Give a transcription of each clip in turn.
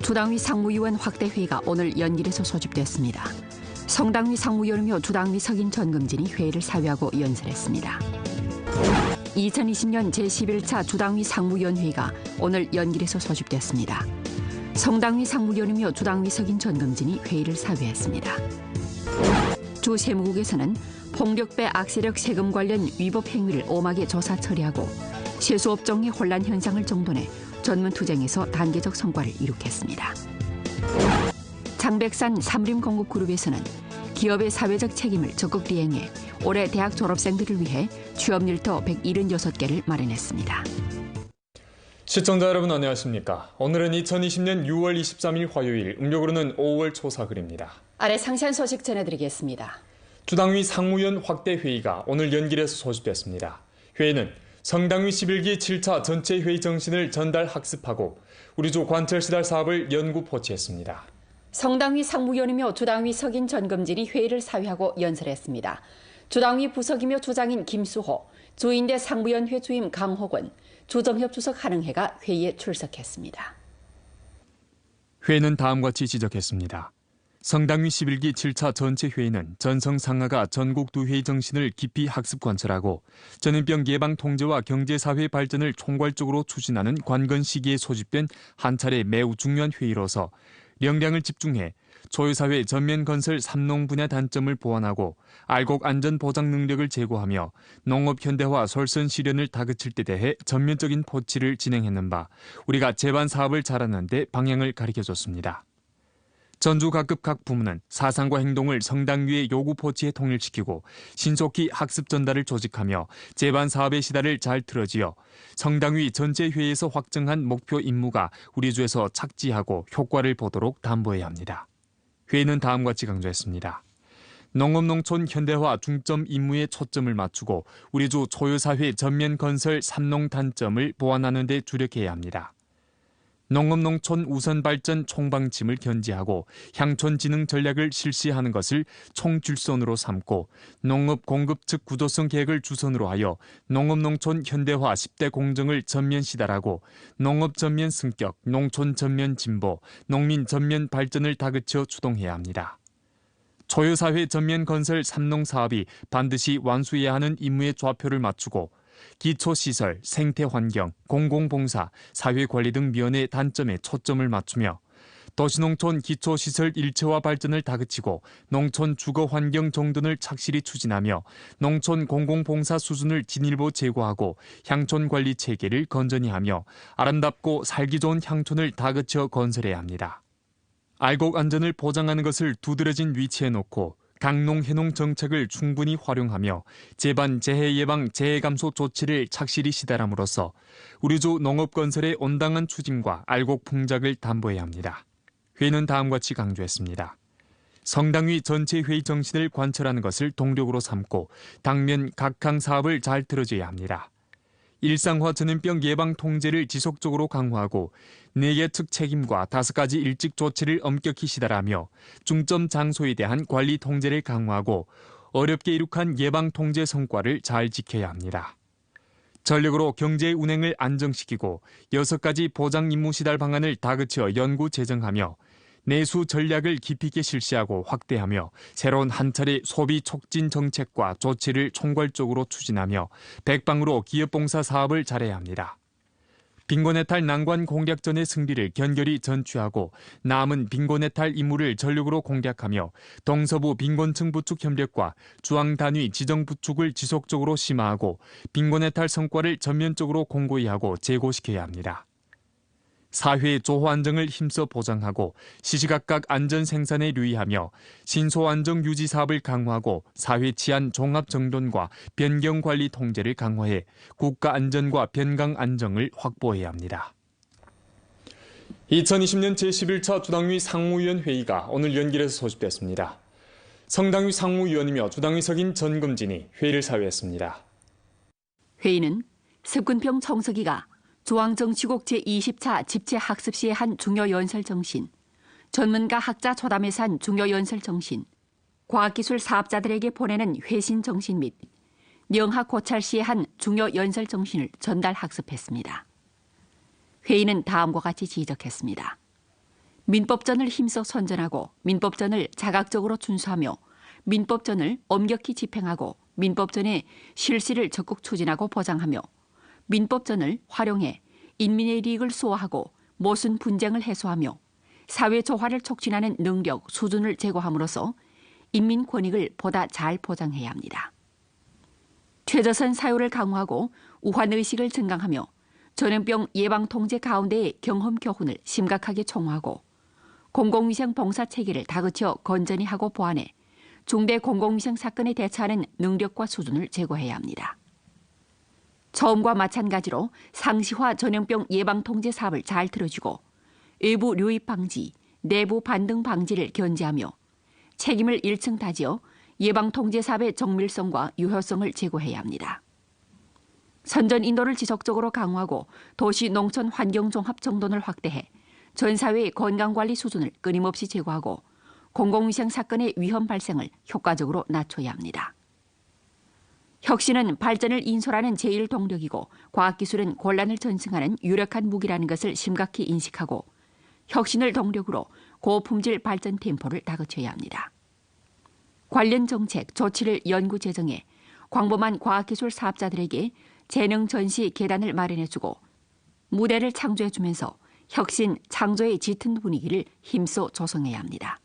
주당위 상무위원 확대 회의가 오늘 연길에서 소집됐습니다. 성당위 상무위원이며 주당위 석인 전금진이 회의를 사회하고 연설했습니다. 2020년 제11차 주당위 상무위원 회의가 오늘 연길에서 소집됐습니다. 성당위 상무위원이며 주당위 석인 전금진이 회의를 사회했습니다. 주 세무국에서는 폭력배 악세력 세금 관련 위법 행위를 엄하게 조사 처리하고 세수업종의 혼란 현상을 정돈해 전문투쟁에서 단계적 성과를 이룩했습니다. 장백산 삼림공급그룹에서는 기업의 사회적 책임을 적극 이행해 올해 대학 졸업생들을 위해 취업일터 176개를 마련했습니다. 시청자 여러분 안녕하십니까? 오늘은 2020년 6월 23일 화요일, 음력으로는 5월 초사글입니다. 아래 상세한 소식 전해드리겠습니다. 주당위 상무위원 확대 회의가 오늘 연길에서 소집됐습니다. 회의는 성당위 11기 7차 전체 회의 정신을 전달 학습하고 우리주 관철시달 사업을 연구 포치했습니다. 성당위 상무위원이며 주당위 석인 전금진이 회의를 사회하고 연설했습니다. 주당위 부석이며 주장인 김수호, 주인대 상무위원회 주임 강호건, 주정협 주석 한흥회가 회의에 출석했습니다. 회의는 다음과 같이 지적했습니다. 성당위 11기 7차 전체 회의는 전성상하가 전국 두회의 정신을 깊이 학습 관철하고 전염병 예방 통제와 경제사회 발전을 총괄적으로 추진하는 관건 시기에 소집된 한 차례 매우 중요한 회의로서 역량을 집중해 초유사회 전면 건설 삼농 분야 단점을 보완하고 알곡 안전 보장 능력을 제고하며 농업 현대화 솔선 실현을 다그칠 데 대해 전면적인 포치를 진행했는 바 우리가 제반 사업을 잘하는 데 방향을 가리켜줬습니다. 전주 각급 각 부문은 사상과 행동을 성당위의 요구 포치에 통일시키고 신속히 학습 전달을 조직하며 제반 사업의 시달을 잘 틀어지어 성당위 전체 회의에서 확정한 목표 임무가 우리 주에서 착지하고 효과를 보도록 담보해야 합니다. 회의는 다음과 같이 강조했습니다. 농업농촌 현대화 중점 임무에 초점을 맞추고 우리 주 초유사회 전면 건설 삼농 단점을 보완하는 데 주력해야 합니다. 농업농촌 우선 발전 총방침을 견지하고 향촌 진흥 전략을 실시하는 것을 총줄선으로 삼고 농업 공급 측 구조성 계획을 주선으로 하여 농업농촌 현대화 10대 공정을 전면 시달하고 농업 전면 승격, 농촌 전면 진보, 농민 전면 발전을 다그쳐 주동해야 합니다. 초유사회 전면 건설 삼농 사업이 반드시 완수해야 하는 임무의 좌표를 맞추고 기초시설, 생태환경, 공공봉사, 사회관리 등 면의 단점에 초점을 맞추며 도시농촌 기초시설 일체화 발전을 다그치고 농촌 주거환경 정돈을 착실히 추진하며 농촌 공공봉사 수준을 진일보 제고하고 향촌관리 체계를 건전히 하며 아름답고 살기 좋은 향촌을 다그쳐 건설해야 합니다. 알곡 안전을 보장하는 것을 두드러진 위치에 놓고 강농 해농 정책을 충분히 활용하며 재반 재해 예방 재해 감소 조치를 착실히 시달함으로써 우리 주 농업 건설의 온당한 추진과 알곡 풍작을 담보해야 합니다. 회의는 다음과 같이 강조했습니다. 성당위 전체 회의 정신을 관철하는 것을 동력으로 삼고 당면 각항 사업을 잘 들어줘야 합니다. 일상화 전염병 예방 통제를 지속적으로 강화하고 4개 측 책임과 5가지 일직 조치를 엄격히 시달하며 중점 장소에 대한 관리 통제를 강화하고 어렵게 이룩한 예방 통제 성과를 잘 지켜야 합니다. 전력으로 경제 운행을 안정시키고 6가지 보장 임무 시달 방안을 다그쳐 연구 제정하며 내수 전략을 깊이 있게 실시하고 확대하며 새로운 한 차례 소비 촉진 정책과 조치를 총괄적으로 추진하며 백방으로 기업봉사 사업을 잘해야 합니다. 빈곤해탈 난관 공략 전의 승리를 견결히 전취하고 남은 빈곤해탈 임무를 전력으로 공략하며 동서부 빈곤층 부축 협력과 주황 단위 지정 부축을 지속적으로 심화하고 빈곤해탈 성과를 전면적으로 공고히 하고 제고시켜야 합니다. 사회의 조호 안정을 힘써 보장하고 시시각각 안전 생산에 유의하며 신소 안정 유지 사업을 강화하고 사회 치안 종합 정돈과 변경 관리 통제를 강화해 국가 안전과 변강 안정을 확보해야 합니다. 2020년 제11차 주당위 상무위원 회의가 오늘 연길에서 소집됐습니다. 성당위 상무위원이며 주당위 석인 전금진이 회의를 사회했습니다. 회의는 석근평 총서기가 중앙정치국 제20차 집체학습 시의 한 중요 연설 정신, 전문가 학자 초담에서 한 중요 연설 정신, 과학기술 사업자들에게 보내는 회신 정신 및 명학 고찰 시의 한 중요 연설 정신을 전달 학습했습니다. 회의는 다음과 같이 지적했습니다. 민법전을 힘써 선전하고 민법전을 자각적으로 준수하며 민법전을 엄격히 집행하고 민법전의 실시를 적극 추진하고 보장하며 민법전을 활용해 인민의利益을 수호하고 모순 분쟁을 해소하며 사회 조화를 촉진하는 능력, 수준을 제고함으로써 인민 권익을 보다 잘 보장해야 합니다. 최저선 사유를 강화하고 우환의식을 증강하며 전염병 예방 통제 가운데의 경험 교훈을 심각하게 총화하고 공공위생 봉사 체계를 다그쳐 건전히 하고 보완해 중대 공공위생 사건에 대처하는 능력과 수준을 제고해야 합니다. 처음과 마찬가지로 상시화 전염병 예방 통제 사업을 잘 틀어주고 외부 유입 방지, 내부 반등 방지를 견제하며 책임을 일층 다지어 예방 통제 사업의 정밀성과 유효성을 제고해야 합니다. 선전 인도를 지속적으로 강화하고 도시 농촌 환경 종합 정돈을 확대해 전 사회의 건강관리 수준을 끊임없이 제고하고 공공위생 사건의 위험 발생을 효과적으로 낮춰야 합니다. 혁신은 발전을 인솔하는 제1동력이고 과학기술은 곤란을 전승하는 유력한 무기라는 것을 심각히 인식하고 혁신을 동력으로 고품질 발전 템포를 다그쳐야 합니다. 관련 정책, 조치를 연구 제정해 광범한 과학기술 사업자들에게 재능 전시 계단을 마련해주고 무대를 창조해주면서 혁신, 창조의 짙은 분위기를 힘써 조성해야 합니다.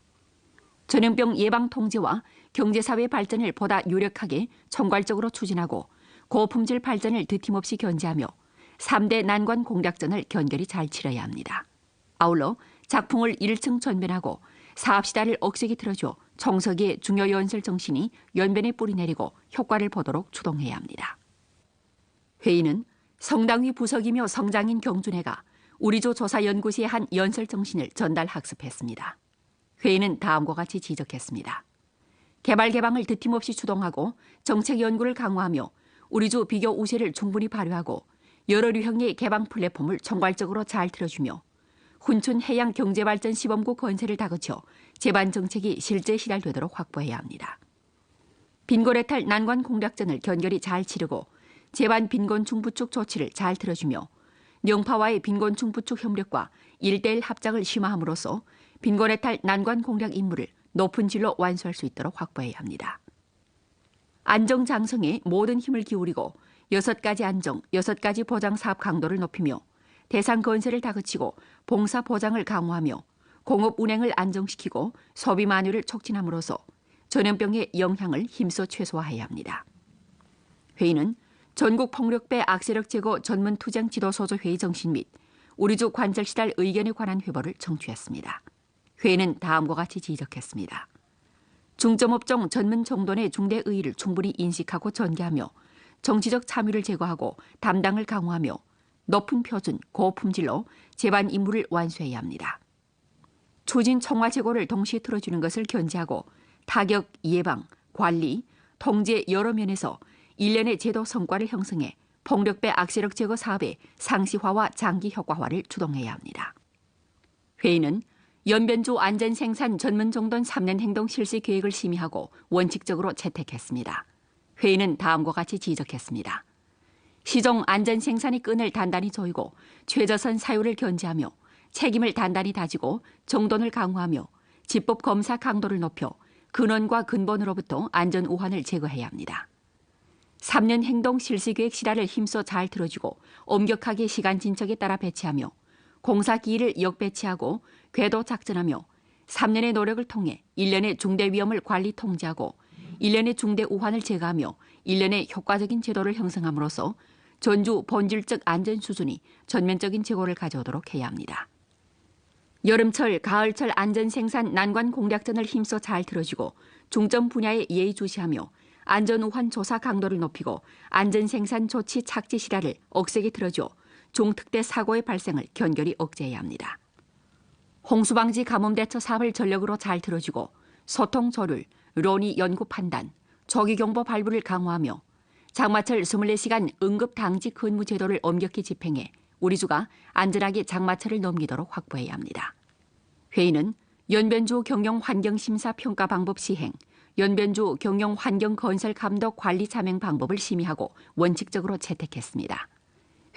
전염병 예방 통제와 경제사회 발전을 보다 유력하게 총괄적으로 추진하고 고품질 발전을 드팀없이 견제하며 3대 난관 공략전을 견결히 잘 치러야 합니다. 아울러 작풍을 일층 전변하고 사업시다를 억세게 틀어줘 청석의 중요 연설 정신이 연변에 뿌리내리고 효과를 보도록 추동해야 합니다. 회의는 성당위 부석이며 성장인 경준회가 우리조 조사연구소의 한 연설 정신을 전달 학습했습니다. 회의는 다음과 같이 지적했습니다. 개발 개방을 드팀없이 추동하고 정책 연구를 강화하며 우리조 비교 우세를 충분히 발휘하고 여러 유형의 개방 플랫폼을 총괄적으로 잘 틀어주며 훈춘 해양 경제발전 시범구 건설을 다그쳐 제반 정책이 실제 실현되도록 확보해야 합니다. 빈곤해탈 난관 공략전을 견결히 잘 치르고 제반 빈곤층 부축 조치를 잘 틀어주며 영파와의 빈곤층 부축 협력과 1:1 합작을 심화함으로써 빈곤해탈 난관 공략 임무를 높은 질로 완수할 수 있도록 확보해야 합니다. 안정장성에 모든 힘을 기울이고 6가지 안정, 6가지 보장 사업 강도를 높이며 대상 건설을 다그치고 봉사 보장을 강화하며 공업 운행을 안정시키고 소비 만류를 촉진함으로써 전염병의 영향을 힘써 최소화해야 합니다. 회의는 전국 폭력배 악세력 제거 전문 투쟁 지도소조 회의 정신 및 우리조 관절시달 의견에 관한 회보를 청취했습니다. 회의는 다음과 같이 지적했습니다. 중점업종 전문 정돈의 중대 의의를 충분히 인식하고 전개하며 정치적 참여를 제거하고 담당을 강화하며 높은 표준, 고품질로 제반 임무를 완수해야 합니다. 추진 총화 제고를 동시에 틀어주는 것을 견제하고 타격, 예방, 관리, 통제 여러 면에서 일련의 제도 성과를 형성해 폭력배 악세력 제거 사업의 상시화와 장기 효과화를 추동해야 합니다. 회의는 연변주 안전생산 전문정돈 3년 행동 실시 계획을 심의하고 원칙적으로 채택했습니다. 회의는 다음과 같이 지적했습니다. 시종 안전생산의 끈을 단단히 조이고 최저선 사유를 견제하며 책임을 단단히 다지고 정돈을 강화하며 집법 검사 강도를 높여 근원과 근본으로부터 안전 우환을 제거해야 합니다. 3년 행동 실시계획 실화를 힘써 잘 들어주고 엄격하게 시간 진척에 따라 배치하며 공사 기일을 역배치하고 궤도 작전하며 3년의 노력을 통해 1년의 중대 위험을 관리 통제하고 1년의 중대 우환을 제거하며 1년의 효과적인 제도를 형성함으로써 전주 본질적 안전 수준이 전면적인 제고를 가져오도록 해야 합니다. 여름철, 가을철 안전생산 난관 공략전을 힘써 잘 들어주고 중점 분야에 예의주시하며 안전우환 조사 강도를 높이고 안전생산 조치 착지 실화를 억세게 틀어줘 중특대 사고의 발생을 견결히 억제해야 합니다. 홍수방지 가뭄대처 사업을 전력으로 잘 들어주고 소통 조율, 논의 연구 판단, 조기경보 발부를 강화하며 장마철 24시간 응급당직 근무 제도를 엄격히 집행해 우리주가 안전하게 장마철을 넘기도록 확보해야 합니다. 회의는 연변주 경영환경심사 평가 방법 시행, 연변주 경영환경건설 감독 관리 참행 방법을 심의하고 원칙적으로 채택했습니다.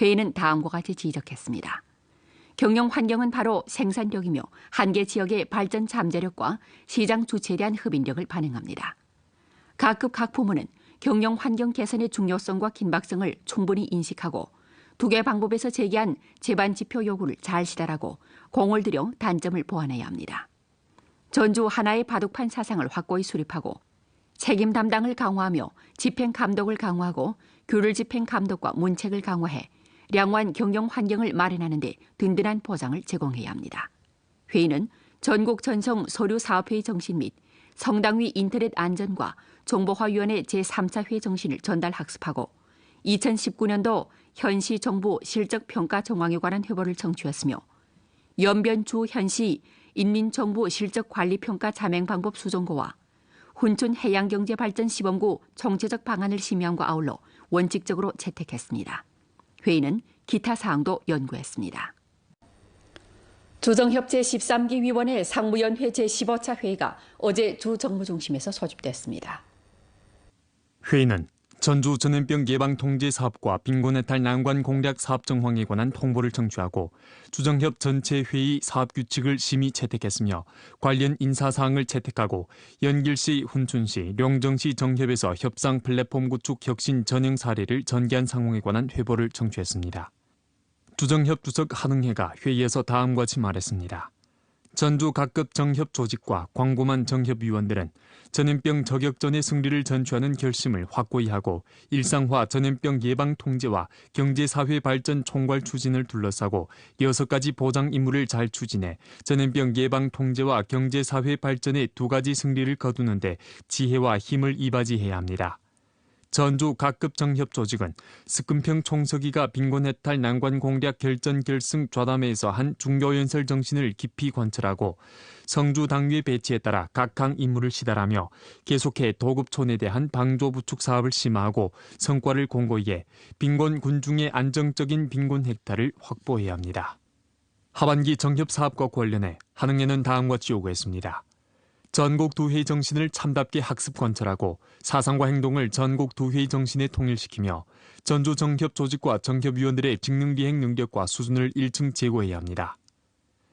회의는 다음과 같이 지적했습니다. 경영 환경은 바로 생산력이며 한계 지역의 발전 잠재력과 시장 주체에 대한 흡인력을 반영합니다. 각급 각 부문은 경영 환경 개선의 중요성과 긴박성을 충분히 인식하고 두 개 방법에서 제기한 제반 지표 요구를 잘 시달하고 공을 들여 단점을 보완해야 합니다. 전주 하나의 바둑판 사상을 확고히 수립하고 책임 담당을 강화하며 집행 감독을 강화하고 규율 집행 감독과 문책을 강화해 량호한 경영 환경을 마련하는 데 든든한 보장을 제공해야 합니다. 회의는 전국 전성 서류사업회의 정신 및 성당위 인터넷 안전과 정보화위원회 제3차 회의 정신을 전달 학습하고 2019년도 현시 정부 실적평가 정황에 관한 회보를 청취했으며 연변주 현시 인민정부 실적관리평가 자맹방법 수정고와 훈춘 해양경제발전시범구 총체적 방안을 심의함과 아울러 원칙적으로 채택했습니다. 회의는 기타 사항도 연구했습니다. 조정협 제13기 위원회 상무연회 제15차 회의가 어제 주 정무중심에서 소집됐습니다. 회의는 전주 전염병 예방 통제 사업과 빈곤해탈 난관 공략 사업 정황에 관한 통보를 청취하고 주정협 전체 회의 사업 규칙을 심의 채택했으며 관련 인사 사항을 채택하고 연길시, 훈춘시, 룡정시 정협에서 협상 플랫폼 구축 혁신 전형 사례를 전개한 상황에 관한 회보를 청취했습니다. 주정협 주석 한흥회가 회의에서 다음과 같이 말했습니다. 전주 각급 정협 조직과 광고만 정협위원들은 전염병 저격전의 승리를 전추하는 결심을 확고히 하고 일상화 전염병 예방 통제와 경제사회 발전 총괄 추진을 둘러싸고 6가지 보장 임무를 잘 추진해 전염병 예방 통제와 경제사회 발전의 2가지 승리를 거두는 데 지혜와 힘을 이바지해야 합니다. 전주 각급 정협 조직은 스금평 총서기가 빈곤해탈 난관 공략 결전 결승 좌담회에서 한 중요연설 정신을 깊이 관철하고 성주 당위의 배치에 따라 각항 임무를 시달하며 계속해 도급촌에 대한 방조 부축 사업을 심화하고 성과를 공고히 해 빈곤 군중의 안정적인 빈곤 획타를 확보해야 합니다. 하반기 정협 사업과 관련해 한흥회는 다음과 같이 요구했습니다. 전국 두회의 정신을 참답게 학습 관철하고 사상과 행동을 전국 두회의 정신에 통일시키며 전주 정협 조직과 정협위원들의 직능비행 능력과 수준을 1층 제고해야 합니다.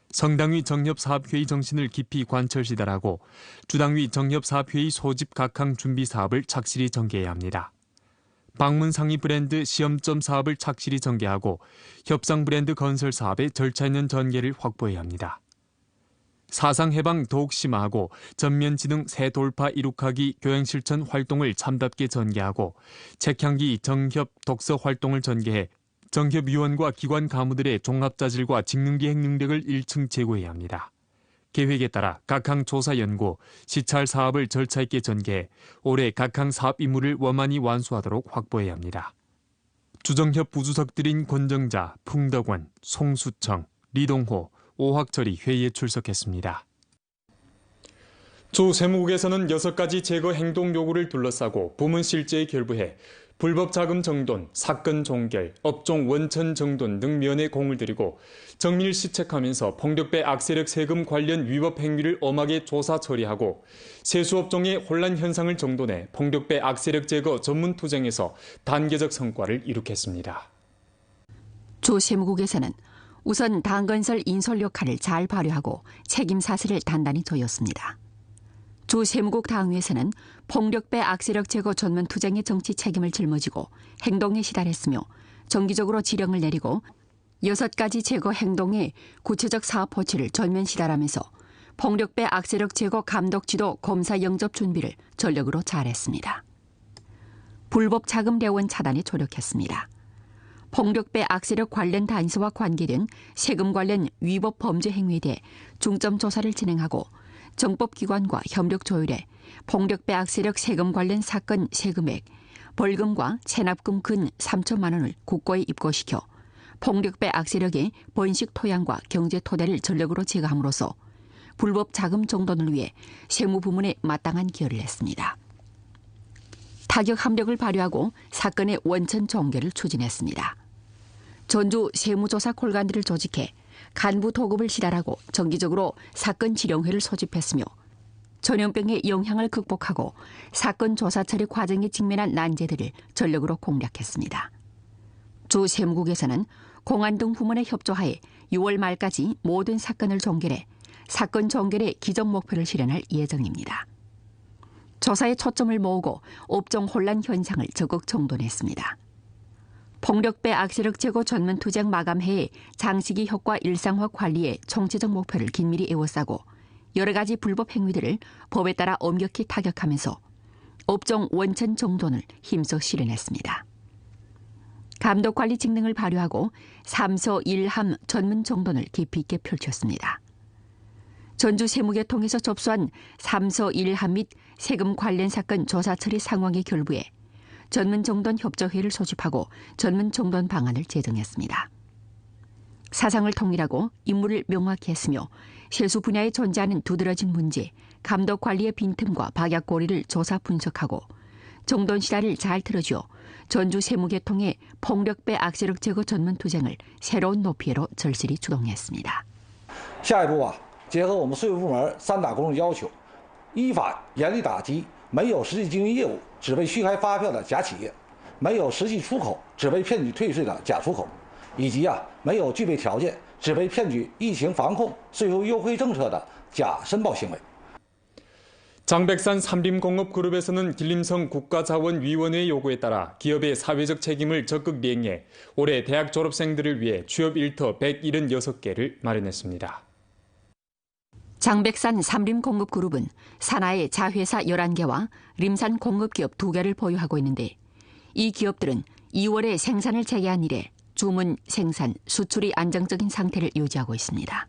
성당위 정협사업회의 정신을 깊이 관철시달하고 주당위 정협사업회의 소집 각항 준비 사업을 착실히 전개해야 합니다. 방문 상위 브랜드 시험점 사업을 착실히 전개하고 협상 브랜드 건설 사업의 절차 있는 전개를 확보해야 합니다. 사상 해방 더욱 심화하고 전면지능 새 돌파 이룩하기 교행실천 활동을 참답게 전개하고 책향기 정협 독서 활동을 전개해 정협위원과 기관 가무들의 종합자질과 직능기행 능력을 1층 제고해야 합니다. 계획에 따라 각항 조사 연구, 시찰 사업을 절차 있게 전개해 올해 각항 사업 임무를 원만히 완수하도록 확보해야 합니다. 주정협 부주석들인 권정자, 풍덕원, 송수청, 리동호, 오학철이 회의에 출석했습니다. 주 세무국에서는 6가지 제거 행동 요구를 둘러싸고 부문 실제에 결부해 불법 자금 정돈, 사건 종결, 업종 원천 정돈 등 면에 공을 들이고 정밀 시책하면서 폭력배 악세력 세금 관련 위법 행위를 엄하게 조사 처리하고 세수업종의 혼란 현상을 정돈해 폭력배 악세력 제거 전문 투쟁에서 단계적 성과를 이룩했습니다. 주 세무국에서는 우선 당건설 인솔 역할을 잘 발휘하고 책임 사슬을 단단히 조였습니다. 주 세무국 당위에서는 폭력배 악세력 제거 전면 투쟁의 정치 책임을 짊어지고 행동에 시달했으며 정기적으로 지령을 내리고 6가지 제거 행동의 구체적 사업 호치를 전면 시달하면서 폭력배 악세력 제거 감독 지도 검사 영접 준비를 전력으로 잘했습니다. 불법 자금 대원 차단에 조력했습니다. 폭력배 악세력 관련 단서와 관계된 세금 관련 위법 범죄 행위에 대해 중점 조사를 진행하고 정법기관과 협력 조율해 폭력배 악세력 세금 관련 사건 세금액, 벌금과 체납금 근 3천만 원을 국고에 입고시켜 폭력배 악세력의 번식 토양과 경제 토대를 전력으로 제거함으로써 불법 자금 정돈을 위해 세무부문에 마땅한 기여를 했습니다. 타격 함력을 발휘하고 사건의 원천 종결을 추진했습니다. 전주 세무조사 콜간들을 조직해 간부 도급을 시달하고 정기적으로 사건 지령회를 소집했으며 전염병의 영향을 극복하고 사건 조사 처리 과정에 직면한 난제들을 전력으로 공략했습니다. 주 세무국에서는 공안 등 부문의 협조하에 6월 말까지 모든 사건을 종결해 사건 종결의 기적 목표를 실현할 예정입니다. 조사의 초점을 모으고 업종 혼란 현상을 적극 정돈했습니다. 폭력배 악세력 제거 전면 투쟁 마감해에 장시기 효과 일상화 관리의 총체적 목표를 긴밀히 에워싸고 여러 가지 불법 행위들을 법에 따라 엄격히 타격하면서 업종 원천 정돈을 힘써 실현했습니다. 감독관리 직능을 발휘하고 삼서 일함 전문 정돈을 깊이 있게 펼쳤습니다. 전주 세무계통에서 접수한 삼서 일함 및 세금 관련 사건 조사 처리 상황의 결부에 전문 정돈 협조회의를 소집하고 전문 정돈 방안을 제정했습니다. 사상을 통일하고 임무를 명확히 했으며 세수 분야에 존재하는 두드러진 문제, 감독 관리의 빈틈과 박약고리를 조사 분석하고 정돈 시라를 잘 틀어주어 전주 세무계통의 폭력배 악세력 제거 전문 투쟁을 새로운 높이로 절실히 주동했습니다. 下一步结合我们税务部门3大公正要求，依法严厉打击没有实际经营业务只被虚开发票的假企业，没有实际出口只被骗取退税的假出口，以及没有具备条件只被骗取疫情防控税收优惠政策的假申报行为。 장백산 삼림공업그룹에서는 길림성 국가자원위원회의 요구에 따라 기업의 사회적 책임을 적극 미행해 올해 대학 졸업생들을 위해 취업 일터 176개를 마련했습니다. 장백산 삼림공업그룹은 산하의 자회사 11개와 림산공업기업 2개를 보유하고 있는데 이 기업들은 2월에 생산을 재개한 이래 주문, 생산, 수출이 안정적인 상태를 유지하고 있습니다.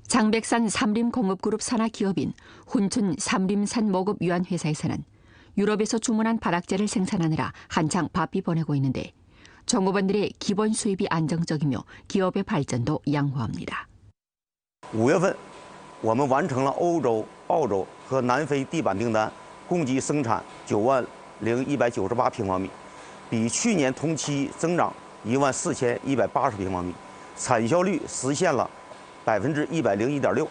장백산 삼림공업그룹 산하 기업인 훈춘 삼림산목업유한회사에서는 유럽에서 주문한 발악재를 생산하느라 한창 바삐 보내고 있는데 종업원들의 기본 수입이 안정적이며 기업의 발전도 양호합니다. 5月份我们完成了欧洲、澳洲和南非地板订单，共计生产90198平方米，比去年同期增长14180平方米，产销率实现了 101.6%。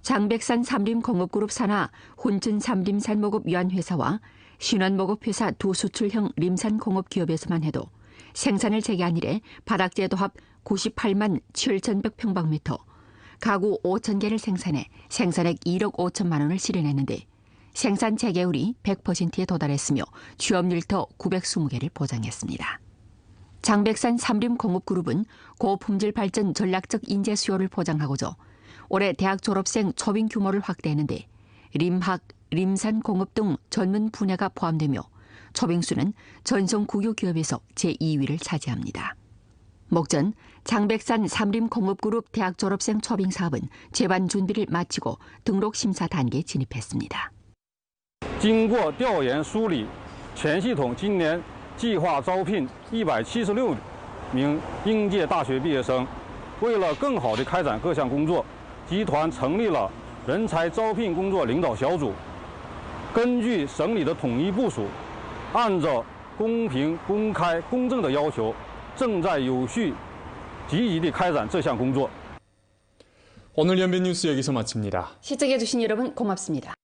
장백산 삼림공업그룹 산하 훈춘 삼림산목업유한회사와 신원목업회사 두 수출형 림산공업기업에서만 해도 생산을 재개한 이래 발악재 도합 98만 7,100평방미터, 가구 5,000개를 생산해 생산액 1억 5천만 원을 실현했는데 생산 재개율이 100%에 도달했으며 취업일터 920개를 보장했습니다. 장백산 삼림공업그룹은 고품질 발전 전략적 인재 수요를 보장하고자 올해 대학 졸업생 초빙 규모를 확대했는데 림학, 림산공업 등 전문 분야가 포함되며 초빙수는 전성 국유 기업에서 제2위를 차지합니다. 목전 장백산 삼림공업그룹 대학 졸업생 초빙 사업은 제반 준비를 마치고 등록 심사 단계에 진입했습니다. 经过调研梳理，全系统今年 计划招聘176名应届大学毕业生。为了更好地开展各项工作，集团成立了人才招聘工作领导小组，根据省里的统一部署，按照公平、公开、公正的要求，正在有序、积极地开展这项工作。 오늘 연변 뉴스 여기서 마칩니다. 시청해주신 여러분 고맙습니다.